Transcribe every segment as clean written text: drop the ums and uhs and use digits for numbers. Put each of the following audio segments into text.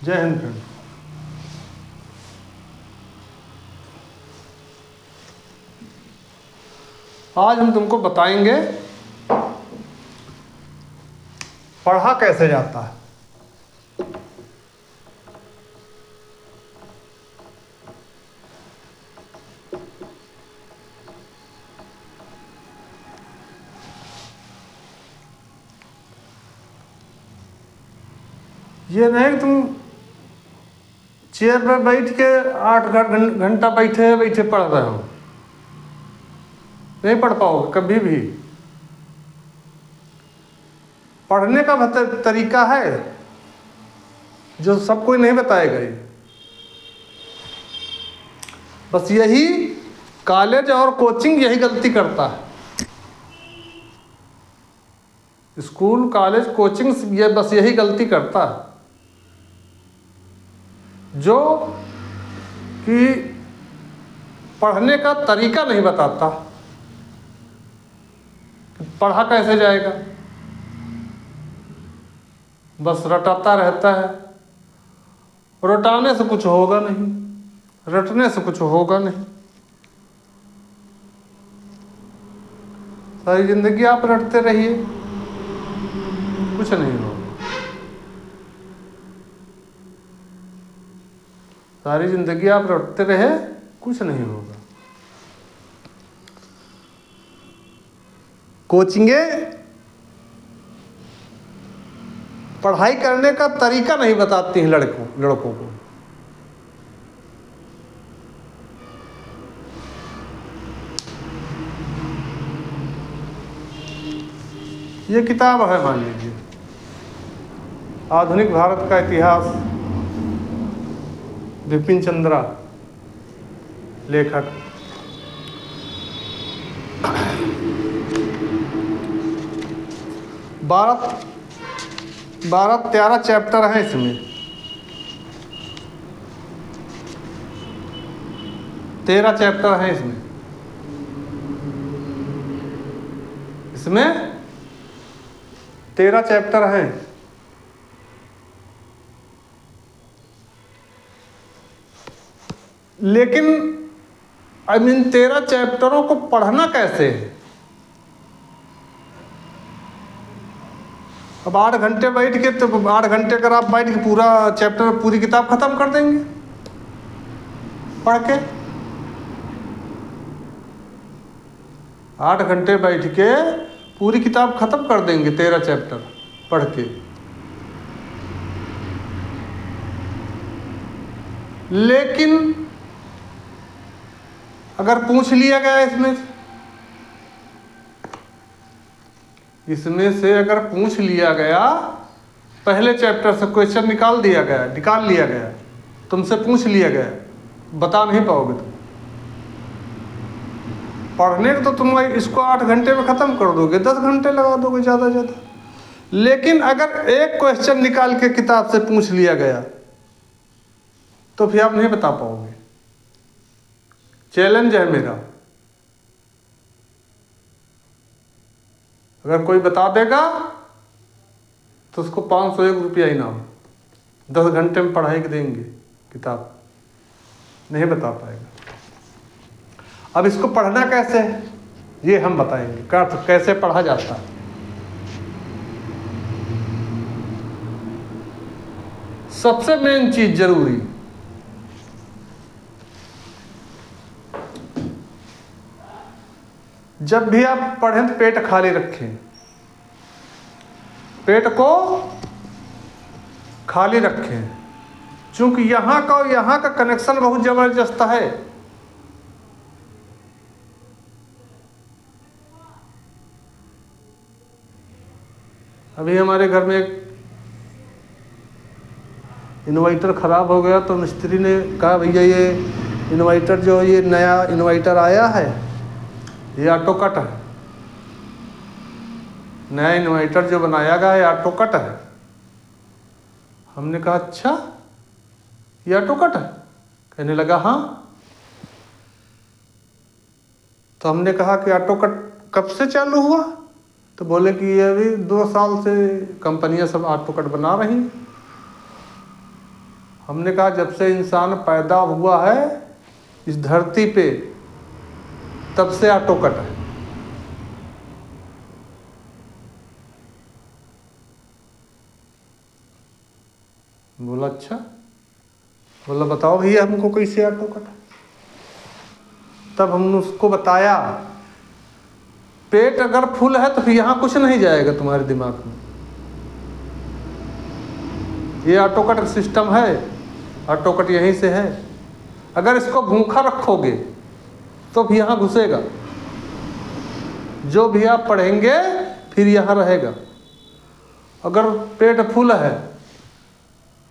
जय हिंद फ्रेंड। आज हम तुमको बताएंगे पढ़ा कैसे जाता है। ये नहीं तुम चेयर पर बैठ के 8 घंटा बैठे बैठे पढ़ रहे हो, नहीं पढ़ पाओगे कभी भी। पढ़ने का तरीका है जो सब कोई नहीं बताएगा। ये बस यही कॉलेज और कोचिंग यही गलती करता है। स्कूल कॉलेज कोचिंग ये बस यही गलती करता है, जो कि पढ़ने का तरीका नहीं बताता। पढ़ा कैसे जाएगा, बस रटाता रहता है। रटाने से कुछ होगा नहीं, रटने से कुछ होगा नहीं। सारी जिंदगी आप रटते रहिए, कुछ नहीं होगा। सारी जिंदगी आप रटते रहे, कुछ नहीं होगा। कोचिंगें पढ़ाई करने का तरीका नहीं बताती हैं लड़कों को। ये किताब है, मान लीजिए, आधुनिक भारत का इतिहास, बिपिन चंद्रा लेखक। बारह 13 चैप्टर हैं इसमें। 13 चैप्टर हैं इसमें 13 चैप्टर हैं। लेकिन अब इन 13 चैप्टरों को पढ़ना कैसे है। अब 8 घंटे बैठ के, तो 8 घंटे अगर आप बैठ के पूरा चैप्टर, पूरी किताब खत्म कर देंगे पढ़ के। 8 घंटे बैठ के पूरी किताब खत्म कर देंगे 13 चैप्टर पढ़ के। लेकिन अगर पूछ लिया गया इसमें से अगर पूछ लिया गया, पहले चैप्टर से क्वेश्चन निकाल लिया गया, तुमसे पूछ लिया गया, बता नहीं पाओगे तुम। पढ़ने को तो तुम इसको 8 घंटे में ख़त्म कर दोगे, 10 घंटे लगा दोगे ज़्यादा से ज़्यादा। लेकिन अगर एक क्वेश्चन निकाल के किताब से पूछ लिया गया तो फिर आप नहीं बता पाओगे। चैलेंज है मेरा, अगर कोई बता देगा तो उसको 501 रुपया इनाम। 10 घंटे में पढ़ाई देंगे किताब, नहीं बता पाएगा। अब इसको पढ़ना कैसे है ये हम बताएंगे, कैसे पढ़ा जाता है। सबसे मेन चीज जरूरी, जब भी आप पढ़ें तो पेट खाली रखें, पेट को खाली रखें, क्योंकि यहाँ का कनेक्शन बहुत जबरदस्त है। अभी हमारे घर में एक इन्वर्टर ख़राब हो गया, तो मिस्त्री ने कहा भैया ये इन्वर्टर जो ये नया इन्वर्टर आया है ये ऑटो कट है। नया इन्वर्टर जो बनाया गया है ऑटो कट है। हमने कहा अच्छा ये ऑटो कट है, कहने लगा हाँ। तो हमने कहा कि ऑटो कट कब से चालू हुआ, तो बोले कि ये अभी 2 साल से कंपनियां सब ऑटो कट बना रही। हमने कहा जब से इंसान पैदा हुआ है इस धरती पे तब से ऑटो कट है। बोला अच्छा, बोला बताओ भैया हमको कैसे ऑटो कट। तब हमने उसको बताया पेट अगर फुल है तो फिर यहाँ कुछ नहीं जाएगा तुम्हारे दिमाग में। ये ऑटो कट सिस्टम है, ऑटो कट यहीं से है। अगर इसको भूखा रखोगे तो भी यहाँ घुसेगा, जो भी आप पढ़ेंगे फिर यहाँ रहेगा। अगर पेट फुल है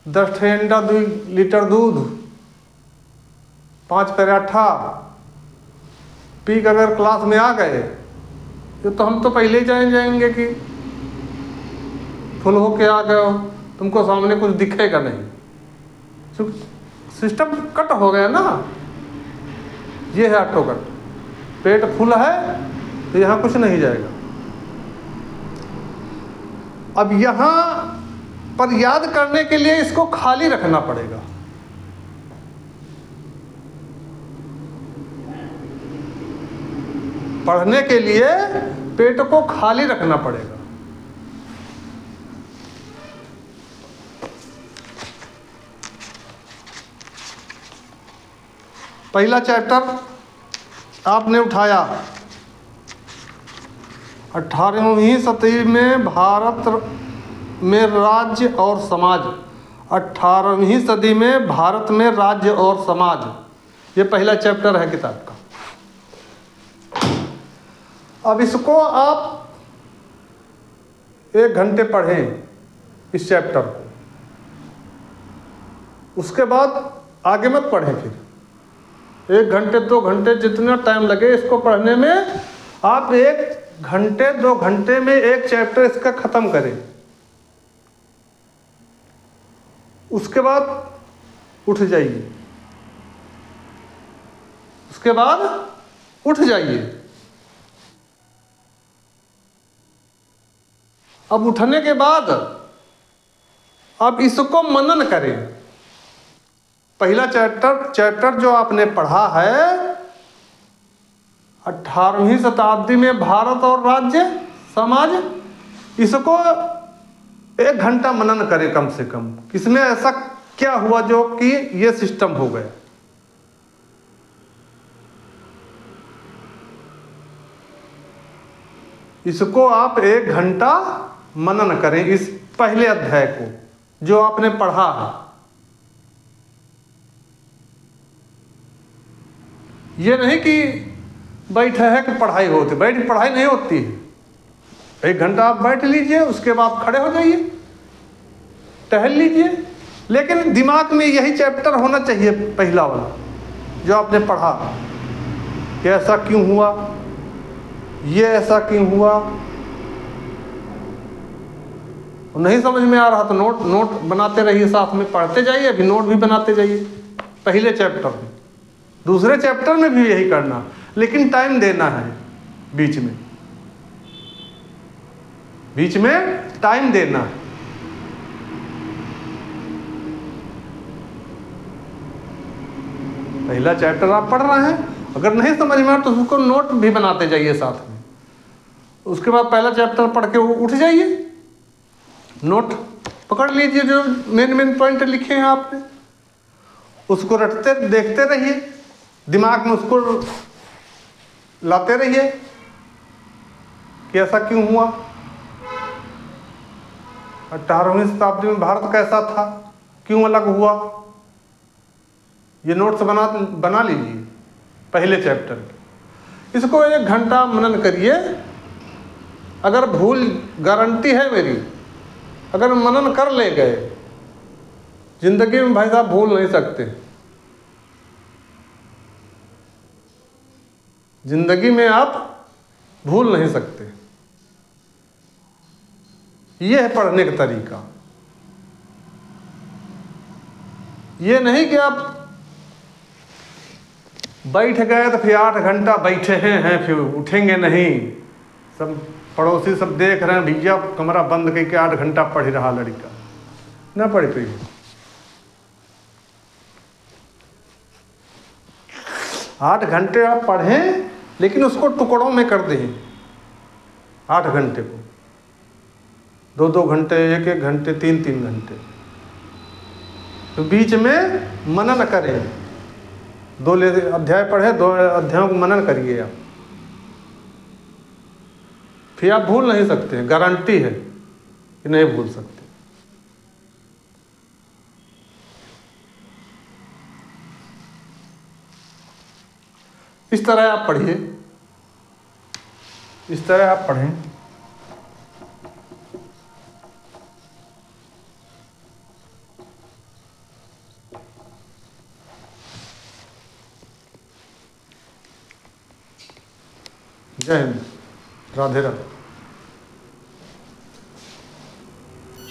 10 अंडा 2 लीटर दूध 5 पराठा पी के अगर क्लास में आ गए तो हम तो पहले ही जाएंगे कि फुल होके आ गए हो, तुमको सामने कुछ दिखेगा नहीं, सिस्टम कट हो गया ना। ये है ऑटो कट। पेट फुल है तो यहाँ कुछ नहीं जाएगा। अब यहाँ पर याद करने के लिए इसको खाली रखना पड़ेगा। पढ़ने के लिए पेट को खाली रखना पड़ेगा। पहला चैप्टर आपने उठाया 18वीं सदी में भारत में राज्य और समाज। 18वीं सदी में भारत में राज्य और समाज, ये पहला चैप्टर है किताब का। अब इसको आप 1 घंटे पढ़ें इस चैप्टर को, उसके बाद आगे मत पढ़ें। फिर 1 घंटे 2 घंटे जितना टाइम लगे इसको पढ़ने में, आप 1 घंटे 2 घंटे में एक चैप्टर इसका खत्म करें। उसके बाद उठ जाइए, उसके बाद उठ जाइए। अब उठने के बाद अब इसको मनन करें। पहला चैप्टर जो आपने पढ़ा है 18वीं शताब्दी में भारत और राज्य समाज, इसको 1 घंटा मनन करें कम से कम। इसमें ऐसा क्या हुआ जो कि ये सिस्टम हो गया। इसको आप 1 घंटा मनन करें इस पहले अध्याय को जो आपने पढ़ा है। ये नहीं कि बैठे है कि पढ़ाई होती, पढ़ाई नहीं होती है। 1 घंटा आप बैठ लीजिए, उसके बाद खड़े हो जाइए, टहल लीजिए, लेकिन दिमाग में यही चैप्टर होना चाहिए पहला वाला जो आपने पढ़ा कि ऐसा क्यों हुआ, ये ऐसा क्यों हुआ। नहीं समझ में आ रहा तो नोट बनाते रहिए, साथ में पढ़ते जाइए, अभी नोट भी बनाते जाइए। पहले चैप्टर में, दूसरे चैप्टर में भी यही करना, लेकिन टाइम देना है। बीच में टाइम देना है। पहला चैप्टर आप पढ़ रहे हैं, अगर नहीं समझ में आ तो उसको नोट भी बनाते जाइए साथ में। उसके बाद पहला चैप्टर पढ़ के उठ जाइए, नोट पकड़ लीजिए जो मेन पॉइंट लिखे हैं आपने, उसको रटते देखते रहिए, दिमाग में उसको लाते रहिए कि ऐसा क्यों हुआ। 18वीं शताब्दी में भारत कैसा था, क्यों अलग हुआ, ये नोट्स बना लीजिए पहले चैप्टर के। इसको 1 घंटा मनन करिए। अगर भूल, गारंटी है मेरी, अगर मनन कर ले गए जिंदगी में भाई साहब भूल नहीं सकते। जिंदगी में आप भूल नहीं सकते। यह है पढ़ने का तरीका। ये नहीं कि आप बैठ गए तो फिर 8 घंटा बैठे हैं फिर उठेंगे नहीं। सब पड़ोसी सब देख रहे हैं, भैया कमरा बंद करके 8 घंटा पढ़ रहा लड़का, ना पढ़ पाइए। 8 घंटे आप पढ़ें, लेकिन उसको टुकड़ों में कर दें। 8 घंटे को 2-2 घंटे, 1-1 घंटे, 3-3 घंटे, तो बीच में मनन करें। 2 अध्याय पढ़े, 2 अध्यायों को मनन करिए आप, फिर आप भूल नहीं सकते, गारंटी है कि नहीं भूल सकते। इस तरह आप पढ़िए, इस तरह आप पढ़ें। जय हिंद, राधे राधे।